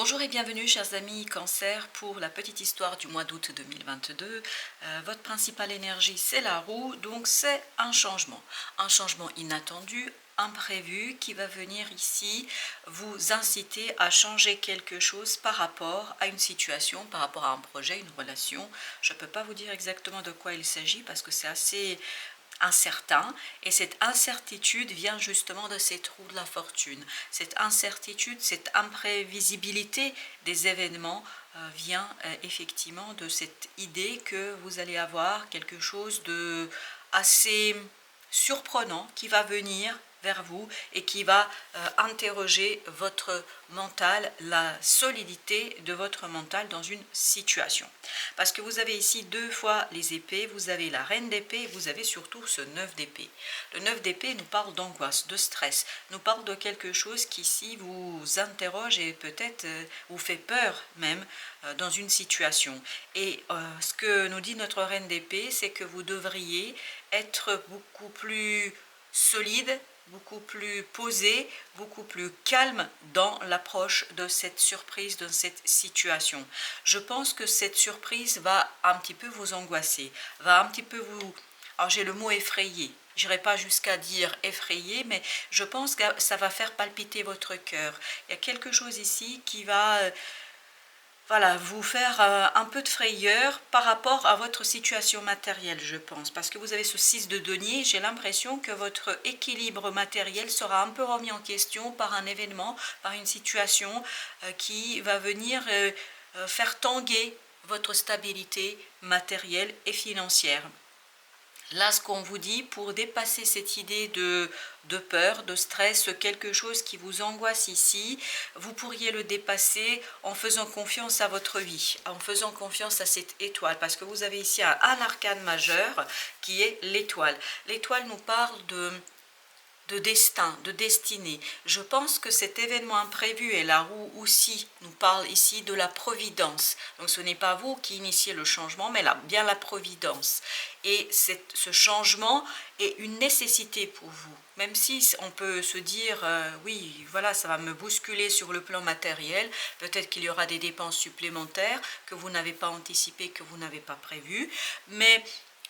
Bonjour et bienvenue chers amis Cancer pour la petite histoire du mois d'août 2022. Votre principale énergie c'est la roue, donc c'est un changement inattendu, imprévu qui va venir ici vous inciter à changer quelque chose par rapport à une situation, par rapport à un projet, une relation. Je ne peux pas vous dire exactement de quoi il s'agit parce que c'est assez incertain, et cette incertitude vient justement de ces trous de la fortune. Cette incertitude, cette imprévisibilité des événements vient effectivement de cette idée que vous allez avoir quelque chose de assez surprenant qui va venir vers vous et qui va interroger votre mental, la solidité de votre mental dans une situation. Parce que vous avez ici deux fois les épées, vous avez la reine d'épée et vous avez surtout ce 9 d'épée. Le 9 d'épée nous parle d'angoisse, de stress, nous parle de quelque chose qui ici vous interroge et peut-être vous fait peur même dans une situation. Et ce que nous dit notre reine d'épée, c'est que vous devriez être beaucoup plus solide, beaucoup plus posé, beaucoup plus calme dans l'approche de cette surprise, de cette situation. Je pense que cette surprise va un petit peu vous angoisser, va un petit peu vous... Alors j'ai le mot effrayer, je n'irai pas jusqu'à dire effrayer, mais je pense que ça va faire palpiter votre cœur. Il y a quelque chose ici qui va... voilà, vous faire un peu de frayeur par rapport à votre situation matérielle, je pense. Parce que vous avez ce 6 de denier, j'ai l'impression que votre équilibre matériel sera un peu remis en question par un événement, par une situation qui va venir faire tanguer votre stabilité matérielle et financière. Là, ce qu'on vous dit, pour dépasser cette idée de peur, de stress, quelque chose qui vous angoisse ici, vous pourriez le dépasser en faisant confiance à votre vie, en faisant confiance à cette étoile, parce que vous avez ici un arcane majeur qui est l'étoile. L'étoile nous parle de destin, de destinée. Je pense que cet événement imprévu et la roue aussi nous parle ici de la providence. Donc ce n'est pas vous qui initiez le changement, mais là, bien la providence. Et ce changement est une nécessité pour vous. Même si on peut se dire, oui, voilà, ça va me bousculer sur le plan matériel, peut-être qu'il y aura des dépenses supplémentaires que vous n'avez pas anticipées, que vous n'avez pas prévues, mais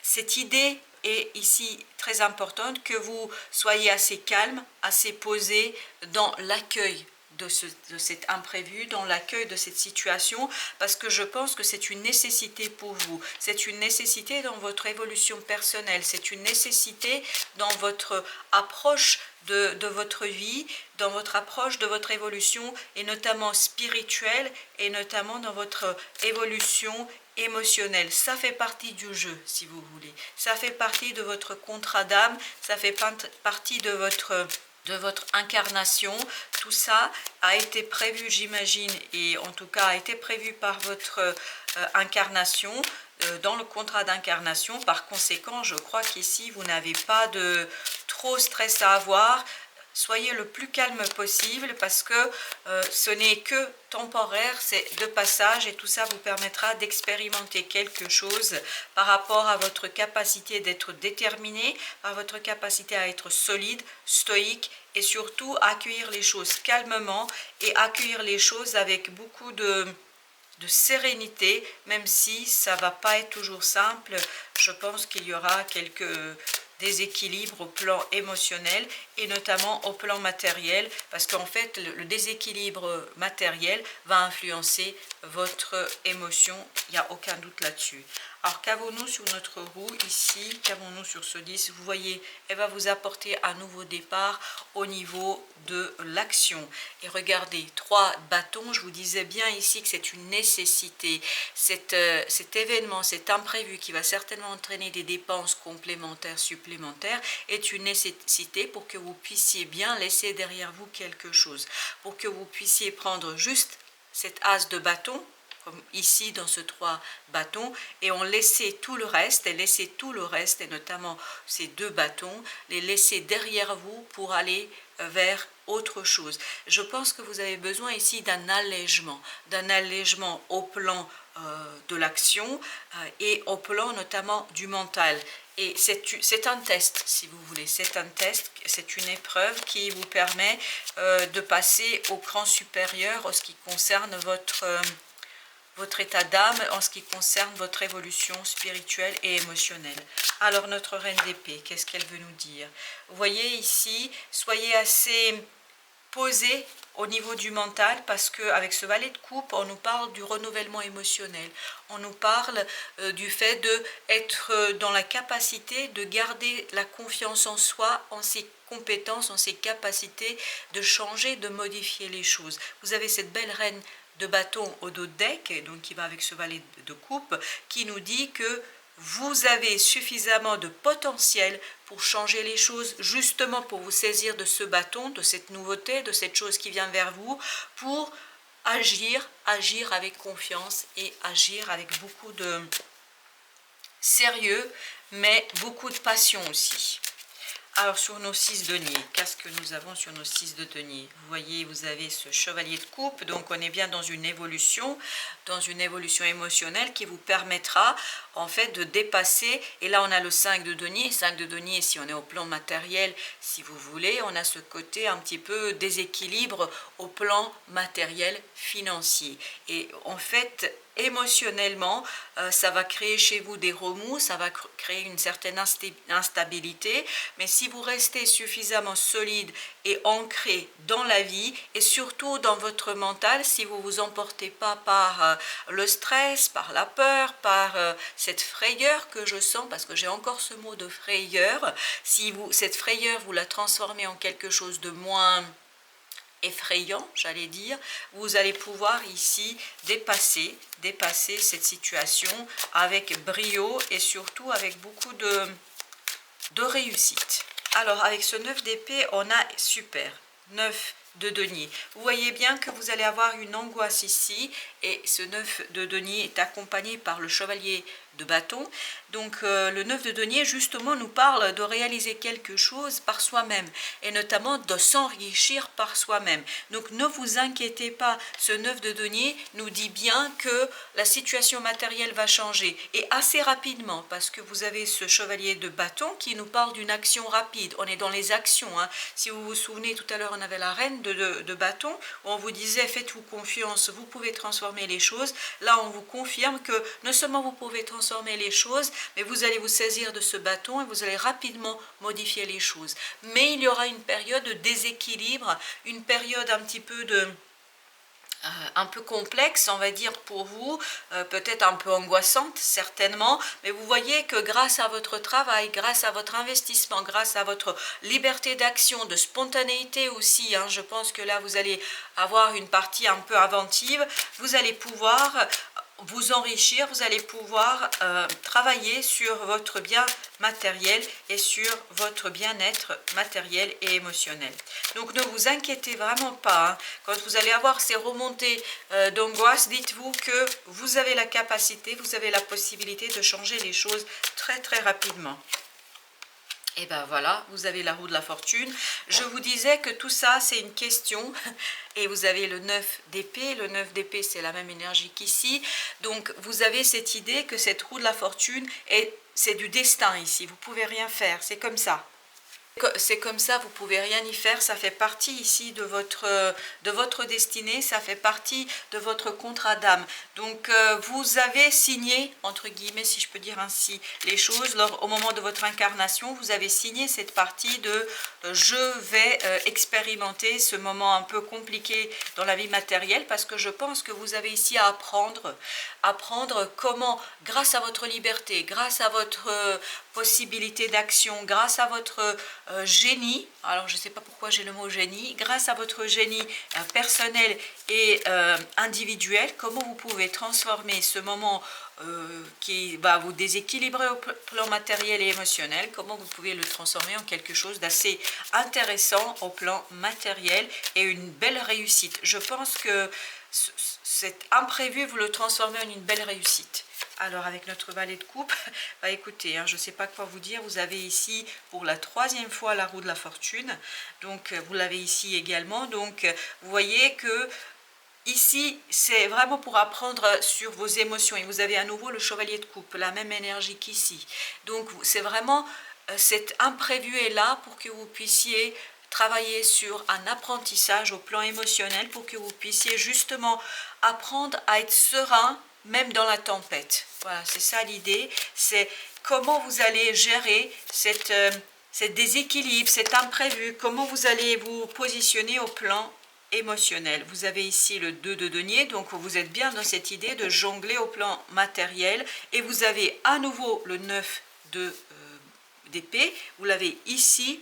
cette idée est ici très importante, que vous soyez assez calme, assez posé dans l'accueil de cet imprévu, dans l'accueil de cette situation, parce que je pense que c'est une nécessité pour vous, c'est une nécessité dans votre évolution personnelle, c'est une nécessité dans votre approche de votre vie, dans votre approche de votre évolution, et notamment spirituelle, et notamment dans votre évolution émotionnelle. Ça fait partie du jeu, si vous voulez. Ça fait partie de votre contrat d'âme, ça fait partie de votre incarnation. Tout ça a été prévu, j'imagine, et en tout cas a été prévu par votre incarnation, dans le contrat d'incarnation. Par conséquent, je crois qu'ici, vous n'avez pas de trop stress à avoir. Soyez le plus calme possible, parce que ce n'est que temporaire, c'est de passage, et tout ça vous permettra d'expérimenter quelque chose par rapport à votre capacité d'être déterminé, à votre capacité à être solide, stoïque, et surtout accueillir les choses calmement et accueillir les choses avec beaucoup de sérénité, même si ça va pas être toujours simple. Je pense qu'il y aura quelques déséquilibres au plan émotionnel et notamment au plan matériel, parce qu'en fait le déséquilibre matériel va influencer votre émotion, il n'y a aucun doute là-dessus. Alors qu'avons-nous sur notre roue ici, qu'avons-nous sur ce 10? Vous voyez, elle va vous apporter un nouveau départ au niveau de l'action. Et regardez, 3 bâtons, je vous disais bien ici que c'est une nécessité. Cet événement, cet imprévu qui va certainement entraîner des dépenses complémentaires, supplémentaires, est une nécessité pour que vous puissiez bien laisser derrière vous quelque chose. Pour que vous puissiez prendre juste cet as de bâton, comme ici dans ce 3 bâtons, et on laissait tout le reste, et notamment ces 2 bâtons, les laisser derrière vous pour aller vers autre chose. Je pense que vous avez besoin ici d'un allègement au plan de l'action et au plan notamment du mental. Et c'est un test, si vous voulez, c'est un test, c'est une épreuve qui vous permet de passer au cran supérieur en ce qui concerne votre état d'âme, en ce qui concerne votre évolution spirituelle et émotionnelle. Alors notre reine d'épée, qu'est-ce qu'elle veut nous dire? Vous voyez ici, soyez assez posé au niveau du mental, parce qu'avec ce valet de coupe, on nous parle du renouvellement émotionnel. On nous parle du fait d'être dans la capacité de garder la confiance en soi, en ses compétences, en ses capacités de changer, de modifier les choses. Vous avez cette belle reine de bâton au dos de deck, donc qui va avec ce valet de coupe, qui nous dit que vous avez suffisamment de potentiel pour changer les choses, justement pour vous saisir de ce bâton, de cette nouveauté, de cette chose qui vient vers vous, pour agir avec confiance et agir avec beaucoup de sérieux, mais beaucoup de passion aussi. Alors sur nos 6 deniers, qu'est-ce que nous avons sur nos 6 de deniers? Vous voyez, vous avez ce chevalier de coupe, donc on est bien dans une évolution émotionnelle qui vous permettra en fait de dépasser. Et là on a le 5 de denier. 5 de denier, si on est au plan matériel, si vous voulez, on a ce côté un petit peu déséquilibre au plan matériel financier. Et en fait, émotionnellement, ça va créer chez vous des remous, ça va créer une certaine instabilité, mais si vous restez suffisamment solide et ancré dans la vie, et surtout dans votre mental, si vous ne vous emportez pas par le stress, par la peur, par cette frayeur que je sens, parce que j'ai encore ce mot de frayeur, si cette frayeur, vous la transformez en quelque chose de moins effrayant, j'allais dire, vous allez pouvoir ici dépasser cette situation avec brio et surtout avec beaucoup de réussite. Alors avec ce 9 d'épée, on a super 9 de denier. Vous voyez bien que vous allez avoir une angoisse ici, et ce 9 de denier est accompagné par le chevalier de bâton. Donc le 9 de denier justement nous parle de réaliser quelque chose par soi-même, et notamment de s'enrichir par soi-même. Donc ne vous inquiétez pas, ce 9 de denier nous dit bien que la situation matérielle va changer, et assez rapidement, parce que vous avez ce chevalier de bâton qui nous parle d'une action rapide. On est dans les actions, hein. Si vous vous souvenez, tout à l'heure on avait la reine de bâton, où on vous disait faites-vous confiance, vous pouvez transformer les choses. Là on vous confirme que non seulement vous pouvez transformer les choses, mais vous allez vous saisir de ce bâton et vous allez rapidement modifier les choses. Mais il y aura une période de déséquilibre, une période un petit peu un peu complexe, on va dire, pour vous, peut-être un peu angoissante, certainement, mais vous voyez que grâce à votre travail, grâce à votre investissement, grâce à votre liberté d'action, de spontanéité aussi, hein, je pense que là, vous allez avoir une partie un peu inventive, vous allez pouvoir vous enrichir, vous allez pouvoir travailler sur votre bien matériel et sur votre bien-être matériel et émotionnel. Donc ne vous inquiétez vraiment pas, hein. Quand vous allez avoir ces remontées d'angoisse, dites-vous que vous avez la capacité, vous avez la possibilité de changer les choses très très rapidement. Et ben voilà, vous avez la roue de la fortune. Je vous disais que tout ça, c'est une question. Et vous avez le 9 d'épée. Le 9 d'épée, c'est la même énergie qu'ici. Donc, vous avez cette idée que cette roue de la fortune, c'est du destin ici. Vous ne pouvez rien faire. C'est comme ça. C'est comme ça, vous ne pouvez rien y faire, ça fait partie ici de votre destinée, ça fait partie de votre contrat d'âme. Donc vous avez signé, entre guillemets si je peux dire ainsi, les choses, au moment de votre incarnation, vous avez signé cette partie de je vais expérimenter ce moment un peu compliqué dans la vie matérielle, parce que je pense que vous avez ici à apprendre comment, grâce à votre liberté, grâce à votre possibilité d'action, grâce à votre génie, alors je ne sais pas pourquoi j'ai le mot génie, grâce à votre génie personnel et individuel, comment vous pouvez transformer ce moment qui va vous déséquilibrer au plan matériel et émotionnel, comment vous pouvez le transformer en quelque chose d'assez intéressant au plan matériel et une belle réussite. Je pense que cet imprévu, vous le transformez en une belle réussite. Alors avec notre valet de coupe, bah écoutez, hein, je ne sais pas quoi vous dire, vous avez ici pour la 3e fois la roue de la fortune, donc vous l'avez ici également, donc vous voyez que Ici, c'est vraiment pour apprendre sur vos émotions. Et vous avez à nouveau le chevalier de coupe, la même énergie qu'ici. Donc, c'est vraiment cet imprévu est là pour que vous puissiez travailler sur un apprentissage au plan émotionnel, pour que vous puissiez justement apprendre à être serein, même dans la tempête. Voilà, c'est ça l'idée. C'est comment vous allez gérer cet déséquilibre, cet imprévu, comment vous allez vous positionner au plan émotionnel. Vous avez ici le 2 de denier, donc vous êtes bien dans cette idée de jongler au plan matériel, et vous avez à nouveau le 9 d'épée, vous l'avez ici,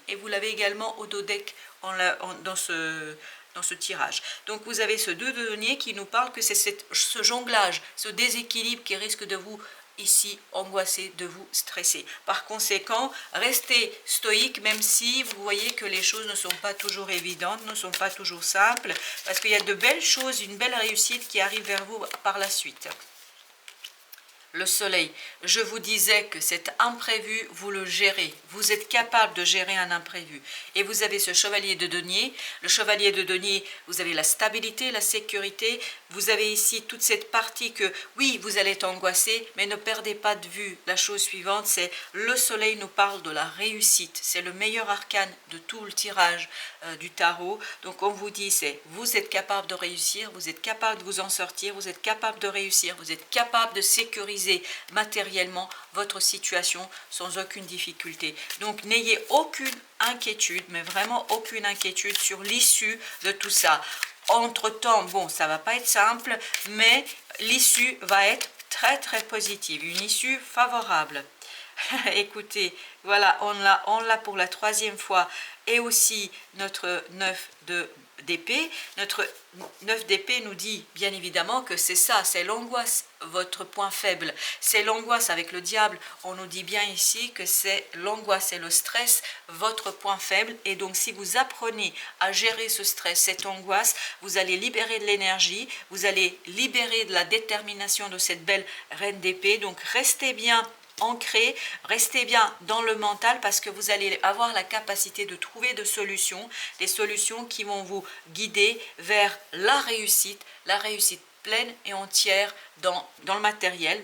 et vous l'avez également au dos deck dans ce tirage. Donc vous avez ce 2 de denier qui nous parle que c'est ce jonglage, ce déséquilibre qui risque de vous ici angoissé, de vous stresser. Par conséquent, restez stoïque, même si vous voyez que les choses ne sont pas toujours évidentes, ne sont pas toujours simples, parce qu'il y a de belles choses, une belle réussite qui arrive vers vous par la suite. Le soleil, je vous disais que cet imprévu, vous le gérez. Vous êtes capable de gérer un imprévu. Et vous avez ce chevalier de denier. Le chevalier de denier, vous avez la stabilité, la sécurité. Vous avez ici toute cette partie que, oui, vous allez être angoissé, mais ne perdez pas de vue. La chose suivante, c'est le soleil nous parle de la réussite. C'est le meilleur arcane de tout le tirage du tarot. Donc on vous dit, c'est vous êtes capable de réussir, vous êtes capable de vous en sortir, vous êtes capable de réussir, vous êtes capable de sécuriser matériellement votre situation sans aucune difficulté. Donc n'ayez aucune inquiétude, mais vraiment aucune inquiétude sur l'issue de tout ça. Entre-temps, bon, ça va pas être simple, mais l'issue va être très très positive, une issue favorable. Écoutez, voilà, on l'a pour la 3e fois, et aussi notre 9 d'épée. Notre 9 d'épée nous dit bien évidemment que c'est ça, c'est l'angoisse, votre point faible. C'est l'angoisse avec le diable. On nous dit bien ici que c'est l'angoisse et le stress, votre point faible. Et donc si vous apprenez à gérer ce stress, cette angoisse, vous allez libérer de l'énergie, vous allez libérer de la détermination de cette belle reine d'épée. Donc restez bien ancré, restez bien dans le mental, parce que vous allez avoir la capacité de trouver des solutions qui vont vous guider vers la réussite pleine et entière dans le matériel,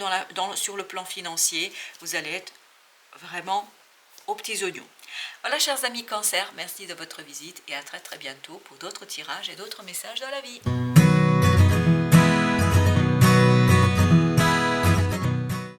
sur le plan financier. Vous allez être vraiment aux petits oignons. Voilà, chers amis Cancer, merci de votre visite et à très très bientôt pour d'autres tirages et d'autres messages dans la vie.